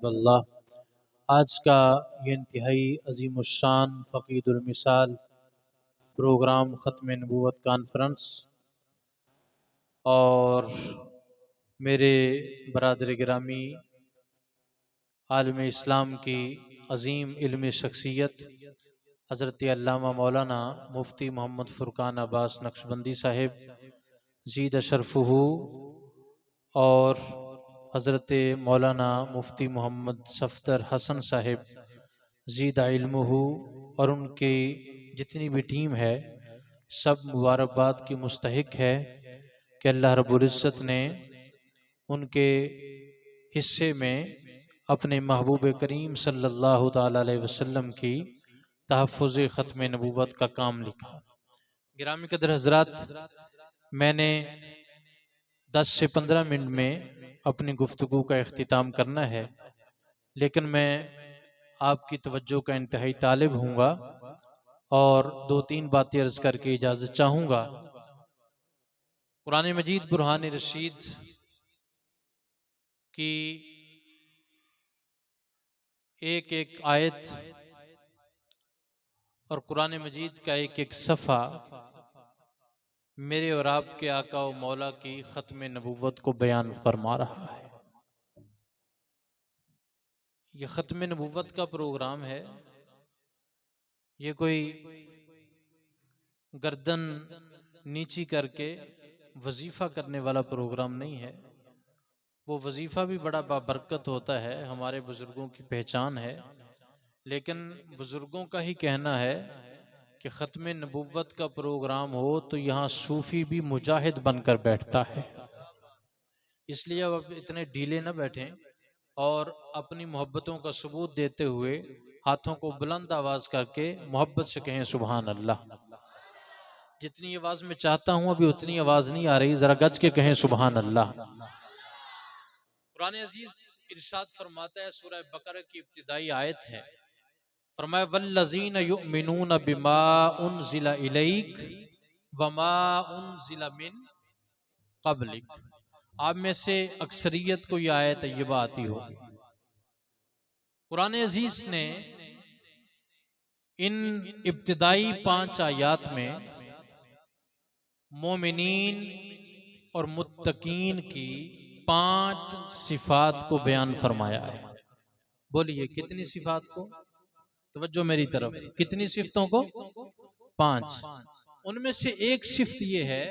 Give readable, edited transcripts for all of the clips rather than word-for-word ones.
अल्लाह। आज का ये इंतहाई अज़ीमुश्शान फ़क़ीदुल मिसाल प्रोग्राम ख़त्म नबूवत कॉन्फ्रेंस और मेरे बरादर गिरामी आलिम इस्लाम की अज़ीम इल्मी शख्सियत हज़रत अल्लामा मौलाना मुफ्ती मोहम्मद फ़ुरक़ान अब्बास नक्शबंदी साहिब ज़ीद शरफ़ुहू और हज़रत मौलाना मुफ्ती मोहम्मद सफ़दर हसन साहिब ज़ीद इल्मुहू और उनकी जितनी भी टीम है सब मुबारकबाद की मुस्तहिक है कि अल्लाह रब्बुल इज़्ज़त ने उनके हिस्से में अपने महबूब करीम सल्लल्लाहु ताला अलैहि वसल्लम की तहफ़्फ़ुज़ ख़त्म नबूवत का काम लिखा। गिरामी कदर हज़रात, मैंने 10 से 15 मिनट में अपनी गुफ्तगू का इख्तिताम करना है, लेकिन मैं आपकी तवज्जो का इंतहाई तालिब हूँगा और 2-3 बातें अर्ज़ करके इजाज़त चाहूँगा। कुरान मजीद बुरहान रशीद की एक एक आयत और कुरान मजीद का एक एक सफ़ा मेरे और आपके आका व मौला की ख़त्म नबूवत को बयान फरमा रहा है। ये ख़त्म नबूवत का प्रोग्राम है, ये कोई गर्दन नीची करके वजीफ़ा करने वाला प्रोग्राम नहीं है। वो वजीफ़ा भी बड़ा बाबरकत होता है, हमारे बुज़ुर्गों की पहचान है, लेकिन बुज़ुर्गों का ही कहना है कि ख़त्म नबूवत का प्रोग्राम हो तो यहाँ सूफ़ी भी मुजाहिद बनकर बैठता है। इसलिए अब इतने ढीले न बैठें और अपनी मोहब्बतों का सबूत देते हुए हाथों को बुलंद आवाज़ करके मोहब्बत से कहें सुभान अल्लाह। जितनी आवाज़ में चाहता हूँ अभी उतनी आवाज़ नहीं आ रही, ज़रा गज के कहें सुभान अल्लाह। कुरान अजीज इरशाद फरमाता है, सूरह बकरा की इब्तिदाई आयत है, फरमाया वल्लज़ीन युमिनून बिमा उनज़िला इलैक वमा उनज़िला मिन क़ब्लिक। आप में से अक्सरियत को यह आयत तय्यबा आती होगी। कुरान अजीज ने इन इब्तिदाई 5 आयात में मोमिनीन और मुत्तकीन की 5 सिफात को बयान फरमाया है। बोलिए कितनी सिफात को? तवज्जो मेरी तरफ, कितनी सिफतों को? 5। उनमें से एक सिफत यह है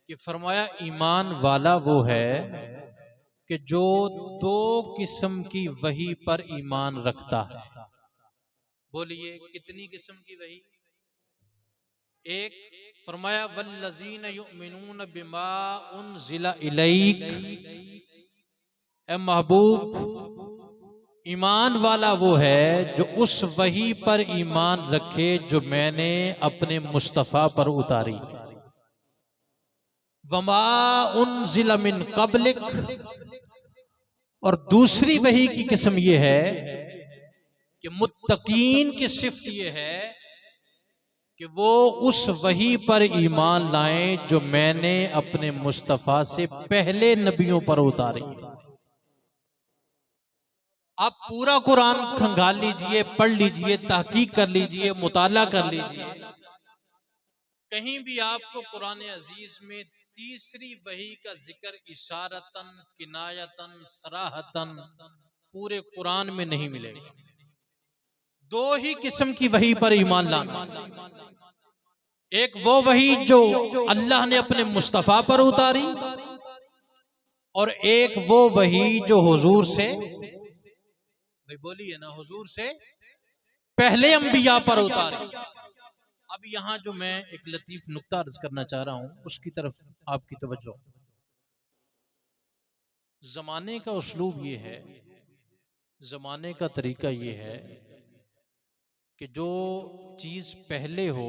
कि फरमाया ईमान वाला वो है कि जो 2 किस्म की वही पर ईमान रखता है। बोलिए कितनी किस्म की वही? एक, फरमाया वल्लज़ीन युमिनून बिमा उनज़िला इलैक, ए महबूब ईमान वाला वो है जो उस वही पर ईमान रखे जो मैंने अपने मुस्तफ़ा पर उतारी। वमा उनज़िला मिन क़ब्लिक, और दूसरी वही की किस्म ये है कि मुत्तकीन की सिफ्त ये है कि वो उस वही पर ईमान लाएं जो मैंने अपने मुस्तफ़ा से पहले नबियों पर उतारी। आप पूरा कुरान खंगाल लीजिए, पढ़ लीजिए, तहकीक कर लीजिए, मुताला कर लीजिए, कहीं भी आपको कुरान अजीज में तीसरी वही का जिक्र इशारतन, किनायतन, सराहतन पूरे कुरान में नहीं मिलेगा। 2 ही किस्म की वही पर ईमान लाना, एक वो वही जो अल्लाह ने अपने मुस्तफ़ा पर उतारी और एक वो वही जो हुजूर से, भाई बोलिए ना, हुजूर से पहले अंबिया पर उतारी। अब यहां जो मैं एक लतीफ नुक्ता अर्ज करना चाह रहा हूं उसकी तरफ आपकी तवज्जो। जमाने का उसलूब ये है, जमाने का तरीका ये है कि जो चीज पहले हो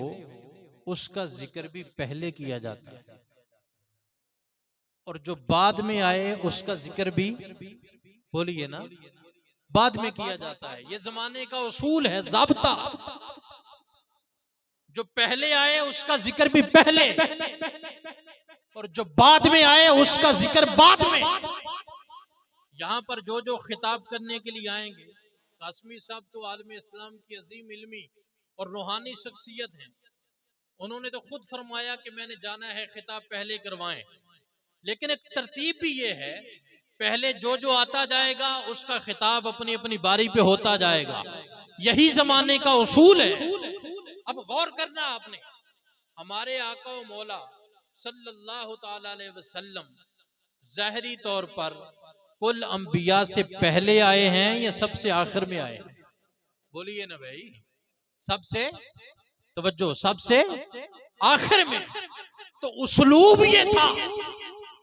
उसका जिक्र भी पहले किया जाता है और जो बाद में आए उसका जिक्र भी, बोलिए ना, बाद में किया जाता है। ये जमाने का उसूल है, ज़ाब्ता। जो पहले आए उसका जिक्र भी पहले और जो बाद में आए उसका जिक्र बाद में। यहाँ पर जो जो खिताब करने के लिए आएंगे, कासमी साहब तो आलम इस्लाम की अजीम इल्मी और रूहानी शख्सियत हैं। उन्होंने तो खुद फरमाया कि मैंने जाना है खिताब पहले करवाएं, लेकिन एक तरतीब भी ये है, पहले जो जो आता जाएगा उसका खिताब अपनी अपनी बारी पे होता जाएगा। यही जमाने का उसूल है। अब गौर करना आपने, हमारे आका व मौला सल्लल्लाहु ताला अलैहि वसल्लम ज़ाहिरी तौर पर कुल अंबिया से पहले आए हैं या सबसे आखिर में आए हैं? बोलिए ना भाई। सबसे, तवज्जो, सबसे आखिर में। तो उस्लूब ये था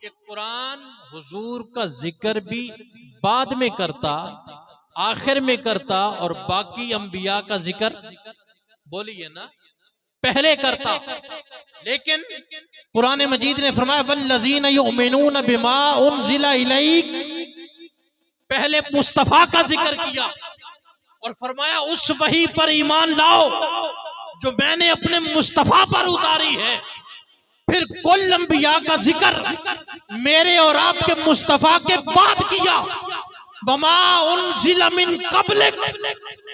कि कुरान हुजूर का जिक्र भी बाद में करता, आखिर में करता, और बाकी अंबिया का जिक्र, बोलिए ना, पहले करता। लेकिन कुरान मजीद ने फरमाया वल्लज़ीना युमिनून बिमा उनज़िला इलैक, पहले मुस्तफा का जिक्र किया और फरमाया उस वही पर ईमान लाओ जो मैंने अपने मुस्तफा पर उतारी है। फिर कुल अंबिया का जिक्र मेरे और आपके मुस्तफा के बाद किया। वमा उनज़िला मिन क़ब्लिक,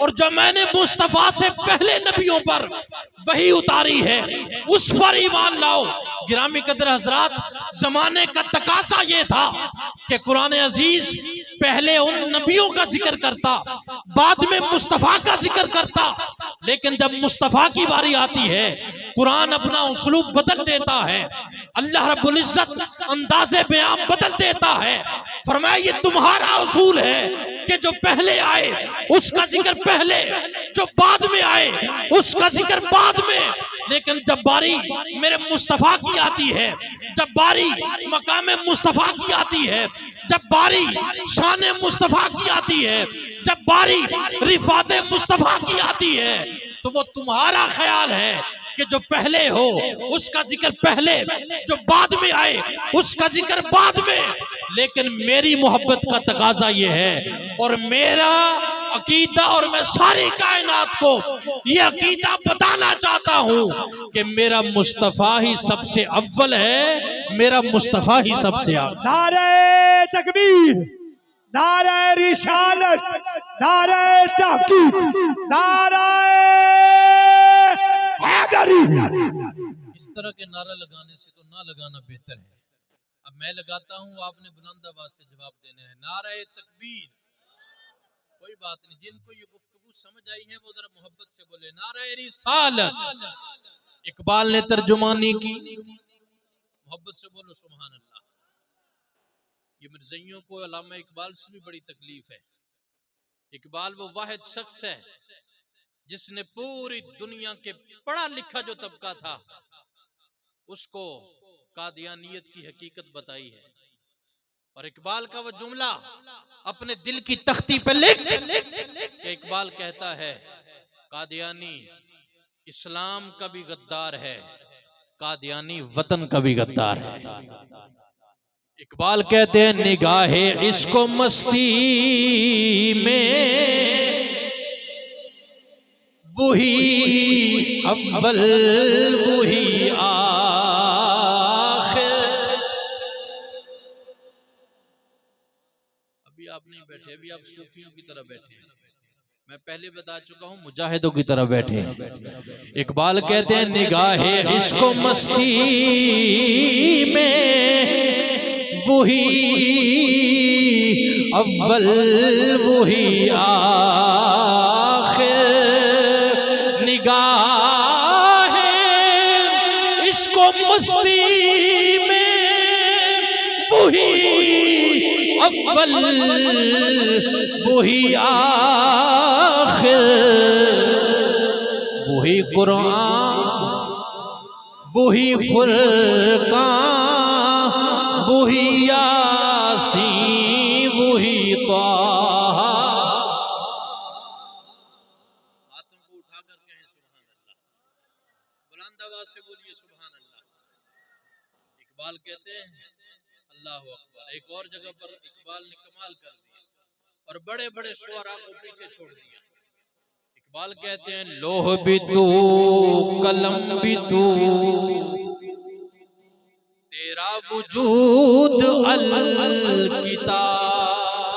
और जो मैंने मुस्तफा से पहले नबियों पर वही उतारी है उस पर ईमान लाओ। गिरामी कदर हजरात, जमाने का तकाजा ये था कि कुरान अजीज पहले उन नबियों का जिक्र करता, बाद में मुस्तफा का जिक्र करता। लेकिन जब मुस्तफा की बारी आती है, कुरान अपना उसलूब बदल देता है, अल्लाह रब्बुल इज्जत अंदाज़े बयान बदल देता है। फरमाया ये तुम्हारा उसूल है कि जो पहले आए उसका जिक्र पहले, जो बाद में आए उसका जिक्र बाद में। लेकिन जब बारी मेरे मुस्तफा की आती है, जब बारी मकाम मुस्तफा की आती है, जब बारी शान मुस्तफा की आती है, जब बारी रिफात मुस्तफा की आती है, तो वो तुम्हारा ख्याल है कि जो पहले हो उसका जिक्र पहले, जो बाद में आए उसका जिक्र बाद में। लेकिन मेरी मोहब्बत का तकाजा ये है और मेरा अकीदा, और मैं सारी कायनात को ये अकीदा बताना चाहता हूँ कि मेरा मुस्तफा ही सबसे अव्वल है, मेरा मुस्तफा ही सबसे आखिर। नारे तकबीर, नारे रिसालत, नारे तहकीक, नारे हैदरी। इस तरह के नारा लगाने से तो ना लगाना बेहतर है। अब मैं लगाता हूँ, आपने बुलंद आवाज से जवाब देना है। नारे तकबीर। कोई बात नहीं, जिनको ये गुफ्तगू समझ आई है वो जरा मोहब्बत से बोले नारे रिसालत। इकबाल ने तर्जुमानी की, मोहब्बत से बोलो सुभान अल्लाह। ये मिर्ज़इयों को अल्लामा इकबाल से भी बड़ी तकलीफ है। इकबाल वो वाहिद शख्स है जिसने पूरी दुनिया के पढ़ा लिखा जो तबका था उसको कादियानियत की हकीकत बताई है। और इकबाल का वो जुमला अपने दिल की तख्ती पे लिख के इकबाल कहता है, कादियानी इस्लाम का भी गद्दार है, कादियानी वतन का भी गद्दार है। इकबाल कहते हैं निगाहे इश्को मस्ती में वही अव्वल वही आखिर। अभी आप नहीं बैठे, अभी आप सूफियों की तरह बैठे हैं। मैं पहले बता चुका हूं, मुजाहिदों की तरह बैठे। इकबाल कहते हैं निगाहे इश्को मस्ती में वही अव्वल वही आखिर। निगाहे इश्को मस्ती में वही अव्वल वही आखिर। वही कुरान वही फुरकान वही यासीन वही ताहा। हाथों को उठाकर कहें सुभान अल्लाह, बुलंद आवाज से बोलिए सुभान अल्लाह। इकबाल कहते हैं अल्लाह अकबर। एक और जगह पर इकबाल ने कमाल कर दिया और बड़े बड़े शुअरा को पीछे छोड़ दिया। इकबाल कहते हैं लोह भी तू कलम भी तू तेरा वजूद अल किताब।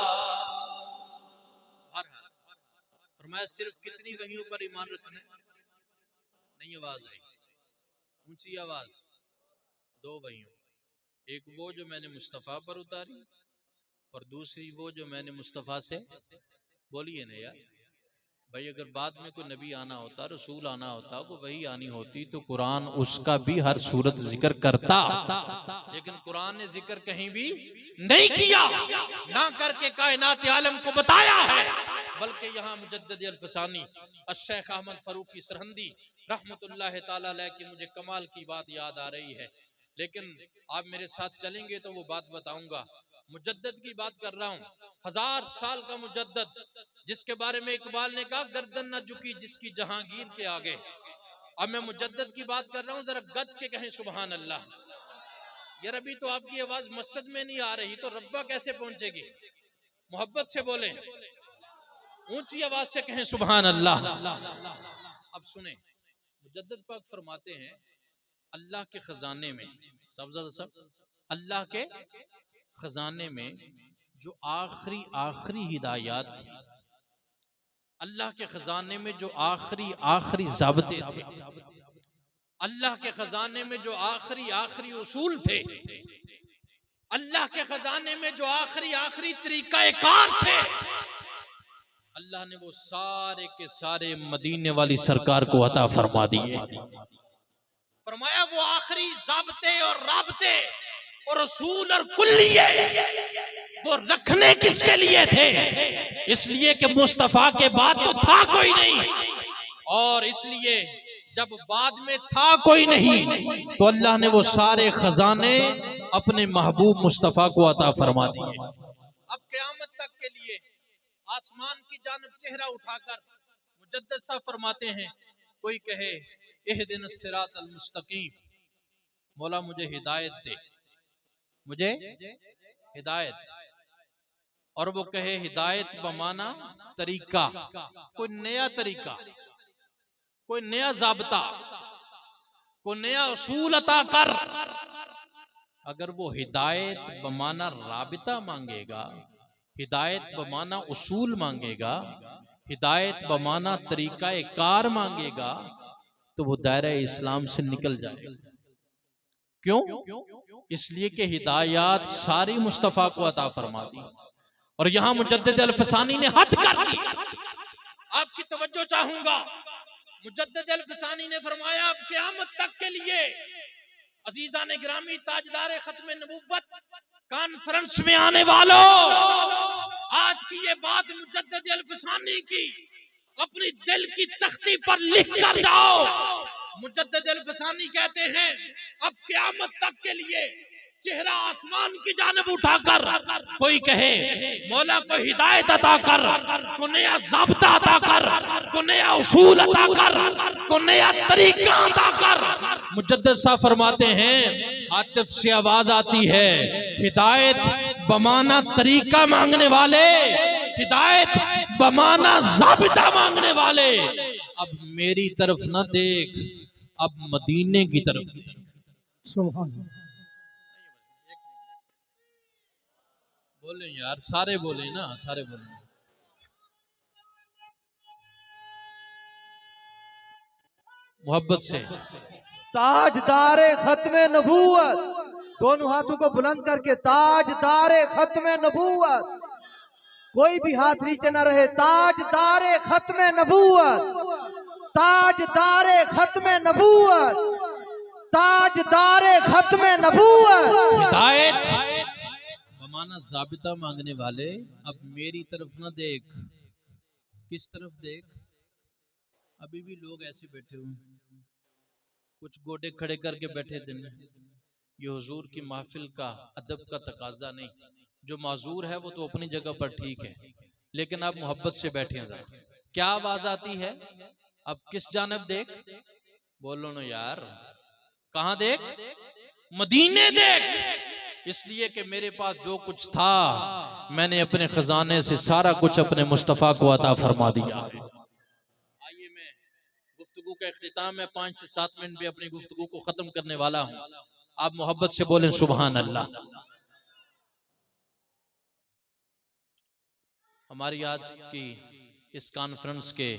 फरमाया सिर्फ कितनी वहियों पर ईमान रखना है? नहीं आवाज आई, ऊंची आवाज। 2 वहियों, एक वो जो मैंने मुस्तफ़ा पर उतारी और दूसरी वो जो मैंने मुस्तफ़ा से, बोलिए ना यार भाई, अगर बाद में कोई नबी आना होता, रसूल आना होता, को वही आनी होती तो कुरान उसका भी हर सूरत जिक्र करता, लेकिन कुरान ने जिक्र कहीं भी नहीं किया, ना करके कायनात आलम को बताया है। बल्कि यहाँ मुजद्दिद अल-फसानी शेख अहमद फरूकी सरहंदी रहमतुल्लाह ताला अलैह की मुझे कमाल की बात याद आ रही है, लेकिन आप मेरे साथ चलेंगे तो वो बात बताऊंगा। मुजद्दिद की बात कर रहा हूँ, 1000 साल का मुजद्दिद, जिसके बारे में इकबाल ने कहा गर्दन न झुकी जिसकी जहांगीर के आगे। अब मैं मुजद्दिद की बात कर रहा हूँ, जरा गज के कहें सुभान अल्लाह। यार अभी तो आपकी आवाज मस्जिद में नहीं आ रही तो रब्बा कैसे पहुंचेगी? मोहब्बत से बोले, ऊंची आवाज से कहें सुभान अल्लाह। अब सुने, मुजद्दिद पाक फरमाते हैं अल्लाह के खजाने में, सब अल्लाह के खजाने में जो आखिरी हिदायत थी, अल्लाह के खजाने में जो आखिरी ज़ाब्ते थे, अल्लाह के खजाने में जो आखिरी उसूल थे, अल्लाह के खजाने में जो आखिरी तरीक़ाकार थे, अल्लाह ने वो सारे के सारे मदीने वाली सरकार को अता फरमा दिए। फरमाया वो आखिरी ज़ाब्ते और राब्ते और रसूल और कुल्लिये वो रखने किसके लिए थे? इसलिए कि मुस्तफा के बाद तो था कोई नहीं, और इसलिए जब बाद में था कोई नहीं तो अल्लाह ने वो सारे खजाने अपने महबूब मुस्तफा को अता फरमा दिए। अब क़यामत तक के लिए आसमान की जानिब चेहरा उठाकर मुजद्दिद साहब फरमाते हैं, कोई कहे इहदिनस सिरातल मुस्तकीम, मौला मुझे हिदायत दे, मुझे हिदायत, और वो कहे हिदायत बमाना तरीका, कोई नया तरीका, कोई नया ज़ाब्ता, कोई नया उसूल अता कर। अगर वो हिदायत बमाना राबिता मांगेगा, हिदायत बमाना उसूल मांगेगा, हिदायत बमाना तरीका कार मांगेगा, तो वो दायरा इस्लाम से निकल जाएगा। क्यों? इसलिए कि हिदायत सारी मुस्तफा को अता फरमा दी। और यहां मुजद्दिद अल-फसानी ने हद कर दी। आपकी तवज्जो चाहूंगा, मुजद्दिद अल-फसानी ने फरमाया अब क़यामत तक के लिए अजीजा ने गिरामी ताजदार खत्म नबुव्वत कॉन्फ्रेंस में आने वालों, आज की ये बात मुजद्दिद अल-फसानी की अपनी दिल की तख्ती पर लिख कर जाओ। मुजद्दिद अल-फसानी कहते हैं अब क़यामत तक के लिए चेहरा आसमान की जानिब उठाकर कोई कहे मौला को हिदायत अता कर, को नया ज़ाब्ता अता कर, को नया उसूल अता कर, को नया तरीका अता कर। मुजद्दिद साहब फरमाते हैं आतिफ से आवाज आती है, हिदायत बमाना तरीका मांगने वाले, हिदायत बमाना ज़ाब्ता मांगने वाले, अब मेरी तरफ न देख, अब मदीने की तरफ। सुभान बोले यार, सारे बोले ना, सारे बोले। मोहब्बत से ताजदारे खत्मे नबूवत, दोनों हाथों को बुलंद करके ताजदारे खत्मे नबूवत, कोई भी हाथ नीचे न रहे, ताजदारे खत्मे नबूवत, ताजदारे खत्मे नबूवत, ताजदारे खत्मे नबूवत। हिदायत बमाना ज़ाबिता मांगने वाले, अब मेरी तरफ न देख, किस तरफ देख? अभी भी लोग ऐसे बैठे हुए, कुछ गोडे खड़े करके बैठे दिन। ये हुजूर की महफिल का अदब का तकाजा नहीं, जो माजूर है वो तो अपनी जगह पर ठीक है, लेकिन आप मोहब्बत से बैठे हैं। क्या आवाज आती है? अब किस जानब देख? बोलो ना यार, कहां देख? मदीने देख। इसलिए कि मेरे पास जो कुछ था मैंने अपने खजाने से सारा कुछ अपने मुस्तफा को अता फरमा दिया। आइए, मैं गुफ्तगू का इख्तिताम में 5 से 7 मिनट भी अपनी गुफ्तगू को खत्म करने वाला हूं। आप मोहब्बत से बोलें सुभान अल्लाह। हमारी आज की इस कॉन्फ्रेंस के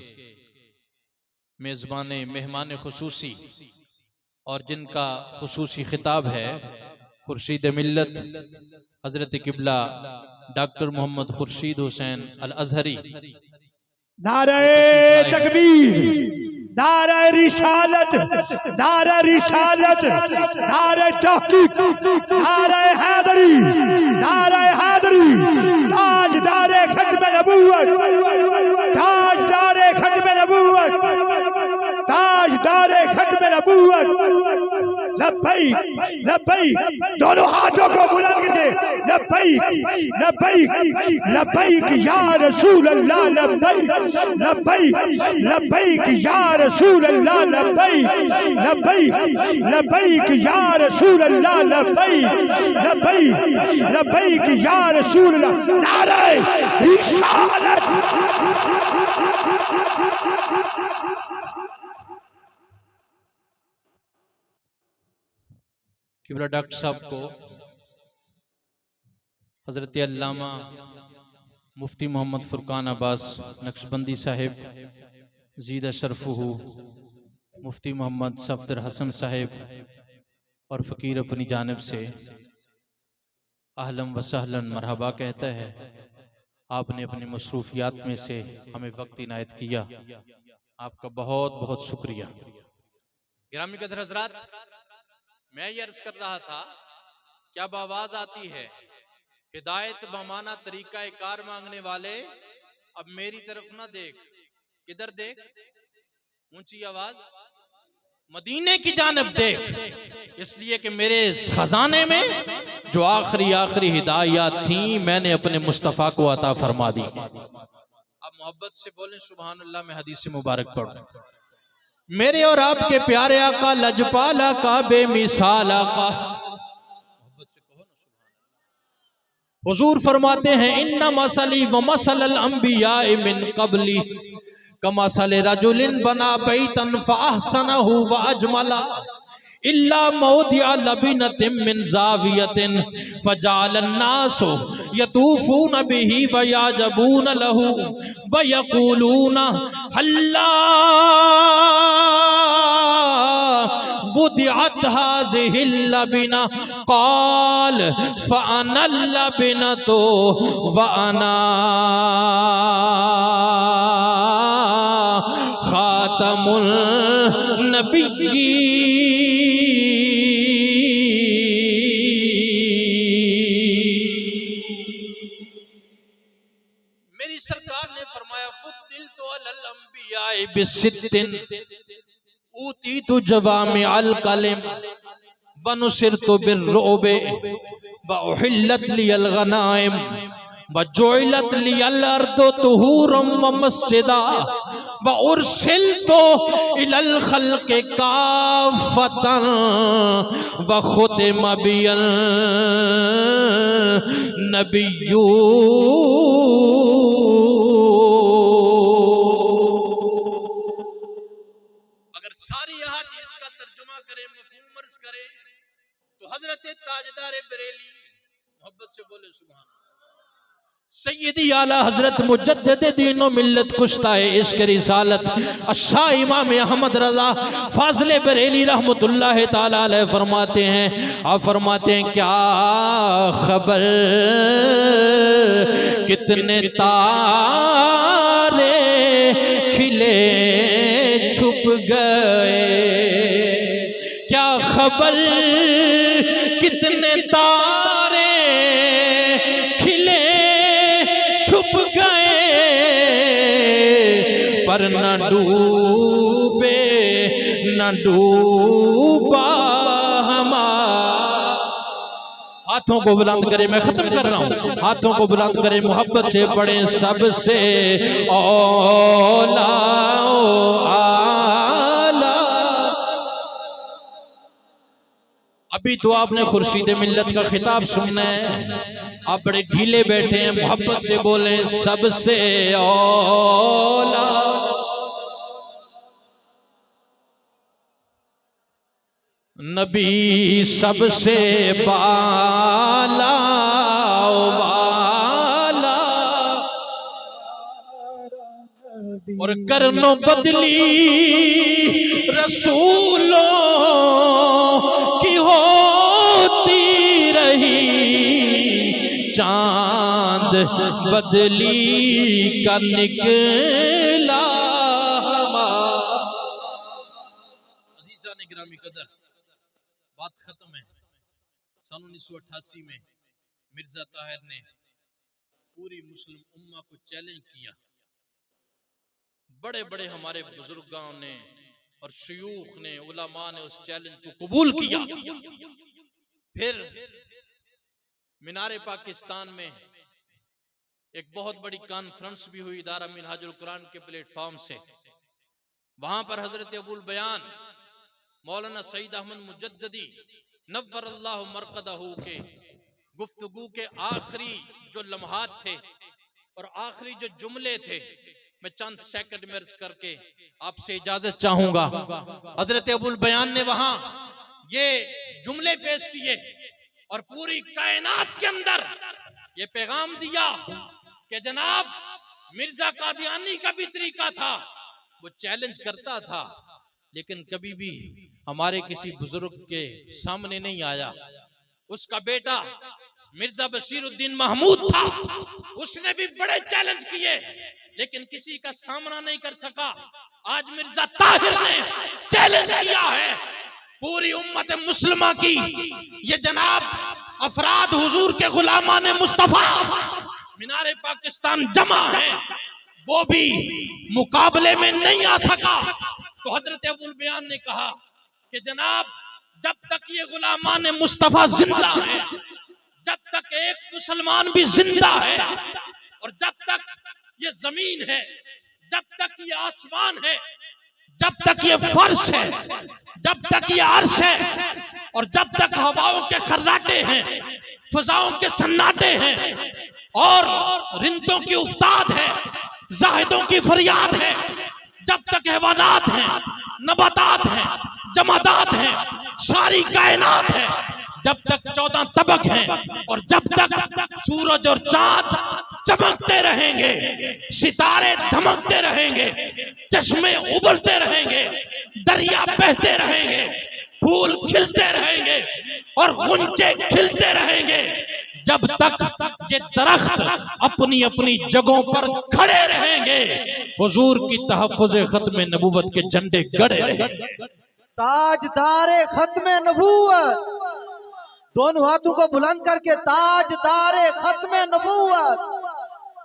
मेज़बान मेहमान खुसूसी और जिनका खुसूसी खिताब है खुर्शीद मिल्लत हजरत किबला डॉक्टर मोहम्मद खुर्शीद हुसैन अल अजहरी। नारे तकबीर, नारे रिसालत, नारे रिसालत, नारे तहकीक, नारे हैदरी, नारे हैदरी, ताजदारे खत्म नबूवत, ताजदारे खत्म नबूवत, ताजदारे खत्म नबूवत। लब्बैक लब्बैक, दोनों हाथों को बुलंद करके लब्बैक लब्बैक लब्बैक या रसूल अल्लाह, लब्बैक लब्बैक लब्बैक या रसूल अल्लाह, लब्बैक लब्बैक लब्बैक या रसूल अल्लाह, लब्बैक लब्बैक लब्बैक या रसूल अल्लाह। नारे रिसालत। किबला डॉक्टर साहब को हजरत अल्लामा मुफ्ती मोहम्मद फुरकान अब्बास नक्शबंदी साहिब जीद शरफुहू, मुफ्ती मोहम्मद सफदर हसन साहिब और फ़कीर अपनी जानिब से अहलन व सहलन मरहबा कहता है। आपने अपनी मसरूफियात में से हमें वक्त इनायत किया, आपका बहुत बहुत शुक्रिया। गिरामी कदर हज़रात, मैं ये अर्ज कर रहा था क्या आवाज आती है हिदायत बमाना तरीका कार मांगने वाले, अब मेरी तरफ ना देख, किधर देख, ऊंची आवाज मदीने की जानब देख, इसलिए कि मेरे खजाने में जो आखिरी हिदायत थी मैंने अपने मुस्तफ़ा को अता फरमा दी। अब मोहब्बत से बोलें सुभान अल्लाह। में हदीस मुबारक पढ़, मेरे और आपके प्यारे आका लजपाल आका बेमिसाल आका हुजूर फरमाते हैं इन्ना मसली व मसलल अंबिया मिन कबली कमसल रजुलिन बना बैतन फअहसनहु व अजमला इल्ला मौदिअ लबिनतिन मिन जावियतिन फजअलन नासु यतूफून बिही व याजबून लहू व यक़ूलून हल्ला वुदिअत हाज़िहिल लबिना क़ाल फ़अनल लबिनतु व अना ख़ातमुन नबिय्यीन। मेरी सरकार ने फरमाया फुद्दिलतु अलल अंबिया बिसित्तिन ऊतीतु जवामी अल कलिम व नुसिरतु बिर्रुबे व उहिल्लत लियल गनाइम व जुइलत लियल अर्दु तुहूरम व मस्जिदा व उरसिलतु इलल खल्क़ि काफ़तन व खुतिम बियल नबिय्यून। सारी अहादीस का तर्जुमा करें, मफ़हूम अर्ज़ करें तो हजरत ताजदार बरेली, मोहब्बत से बोले सुभान अल्लाह, सैयदी आला हजरत मुजद्दिद दीन व मिल्लत कुश्ताए इश्क रिसालत शाह इमाम अहमद रज़ा फाज़िल बरेली रहमतुल्लाह ताला अलैह फरमाते हैं, आप फरमाते हैं क्या खबर कितने तारे खिले छुप गए, क्या खबर कितने तारे खिले छुप गए, पर न डूबे न डूबा हमारा। हाथों को बुलंद करें, मैं खत्म कर रहा हूं, हाथों को बुलंद करें, मोहब्बत से पढ़े सबसे औला आला। अभी तो आपने खुर्शीद मिल्लत का खिताब सुनना है, आप बड़े ढीले बैठे हैं, मोहब्बत से बोले सबसे औला। नबी सबसे बाला वाला और करनो बदली रसूलों की होती रही, चांद बदली का निकला। अजीजा ने गिरामी कदर, बात खत्म है। सन 1988 में मिर्जा ताहिर ने पूरी मुस्लिम उम्मा को चैलेंज किया। बड़े बड़े हमारे बुजुर्गों ने और शयूख ने, उलमा ने उस चैलेंज को कबूल किया। फिर मीनारे पाकिस्तान में एक बहुत बड़ी कॉन्फ्रेंस भी हुई इदारा मिनहाजुल कुरान के प्लेटफॉर्म से। वहां पर हजरत अबुल बयान मौलाना सईद अहमद मुजद्ददी नव्वर अल्लाह मरकदहू के गुफ्तगू के आखिरी जो लम्हात थे और आखिरी जो जुमले थे, मैं चंद सेकंड में अर्ज करके आपसे इजाजत चाहूंगा। हजरत अबुल बयान ने वहां ये जुमले पेश किए और पूरी कायनात के अंदर ये पैगाम दिया कि जनाब मिर्जा कादियानी का भी तरीका था, वो चैलेंज करता था लेकिन कभी भी हमारे किसी बुजुर्ग के सामने नहीं आया। उसका बेटा मिर्जा बशीरुद्दीन महमूद था, उसने भी बड़े चैलेंज किए लेकिन किसी का सामना नहीं कर सका। आज मिर्जा ताहिर ने चैलेंज किया है पूरी उम्मत मुस्लिमा की। ये जनाब अफराद हुजूर के गुलामान मुस्तफा मीनारे पाकिस्तान जमा है, वो भी मुकाबले में नहीं आ सका। तो हजरत अबुल बयान ने कहा कि जनाब जब तक ये गुलामान मुस्तफा जिंदा है, जब तक एक मुसलमान भी जिंदा है और जब तक ये जमीन है, जब तक ये आसमान है, जब तक ये फर्श है, जब तक ये अर्श है और जब तक हवाओं के खर्राटे हैं, फजाओं के सन्नाटे हैं और रिंदों की उफ्ताद है, जाहिदों की फरियाद है, जब तक हैवानात हैं, नबातात हैं, जमादात हैं, सारी कायनात है, जब तक 14 तबक हैं और जब तक सूरज और चांद चमकते रहेंगे, सितारे धमकते रहेंगे, चश्मे उबलते रहेंगे, दरिया बहते रहेंगे, फूल खिलते रहेंगे और गुंजे खिलते रहेंगे, जब तक ये दरख्त अपनी अपनी जगहों पर खड़े रहेंगे, हुजूर की तहफ़्फ़ुज़ खत्म नबूवत के झंडे गड़े रहेंगे। ताजदारे खत्म नबूवत, दोनों हाथों को बुलंद करके ताजदारे खत्म नबूवत,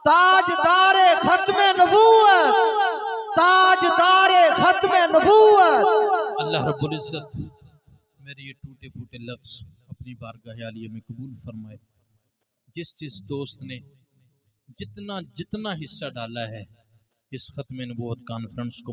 ताजदारे खत्म नबूवत, ताजदारे खत्म नबूवत। अल्लाह रब्बुल इज्जत मेरे ये टूटे फूटे लफ्ज अपनी बारगाह आलिया में कबूल फरमाए। जिस जिस दोस्त ने जितना जितना हिस्सा डाला है इस खत्म नबूवत कॉन्फ्रेंस को